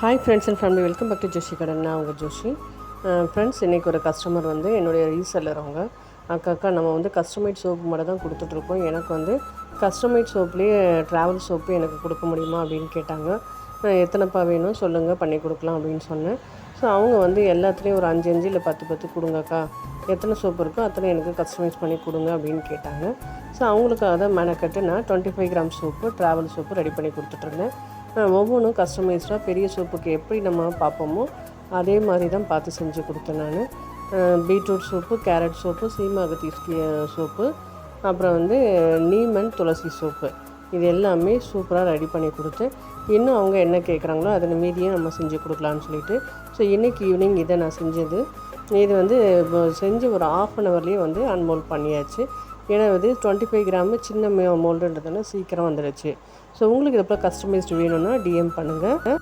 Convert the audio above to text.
Hi friends and family, welcome back to Joshi கடன். நான் உங்கள் ஜோஷி. ஃப்ரெண்ட்ஸ், இன்றைக்கி ஒரு கஸ்டமர் வந்து என்னுடைய ரீசெல்லர். அவங்க அக்கா நம்ம வந்து கஸ்டமைட் சோப்பு மட்டும் தான் கொடுத்துட்ருக்கோம். எனக்கு வந்து கஸ்டமைட் சோப்லேயே ட்ராவல் சோப்பு எனக்கு கொடுக்க முடியுமா அப்படின்னு கேட்டாங்க. எத்தனைப்பா வேணும் சொல்லுங்கள், பண்ணி கொடுக்கலாம் அப்படின்னு சொன்னேன். ஸோ அவங்க வந்து எல்லாத்துலேயும் ஒரு 5 இல்லை 10 கொடுங்கக்கா, எத்தனை சோப்பு இருக்கோ அத்தனை எனக்கு கஸ்டமைஸ் பண்ணி கொடுங்க அப்படின்னு கேட்டாங்க. ஸோ அவங்களுக்காக தான் மெனக்கட்டு நான் 25 gram soap travel soap ready பண்ணி கொடுத்துட்ருந்தேன். ஒவ்வொன்றும் கஸ்டமைஸ்டாக பெரிய சோப்புக்கு எப்படி நம்ம பார்ப்போமோ அதே மாதிரி தான் பார்த்து செஞ்சு கொடுத்தேன் நான். பீட்ரூட் சோப்பு, கேரட் சோப்பு, சீமாகத்தி சோப்பு, அப்புறம் வந்து நீமன் துளசி சோப்பு, இது எல்லாமே சூப்பராக ரெடி பண்ணி கொடுத்தேன். இன்னும் அவங்க என்ன கேட்குறாங்களோ அதை மீதியே நம்ம செஞ்சு கொடுக்கலான்னு சொல்லிட்டு, ஸோ இன்றைக்கி ஈவினிங் இதை நான் செஞ்சது. இது வந்து செஞ்சு ஒரு 1/2 ஹவர்லேயே வந்து அன்மோல்ட் பண்ணியாச்சு. ஏன்னா வந்து 25 கிராமு சின்ன மோல்டுன்றதுனால சீக்கிரம் வந்துடுச்சு. ஸோ உங்களுக்கு இதை போல் கஸ்டமைஸ்டு வேணும்னா டிஎம் பண்ணுங்கள்.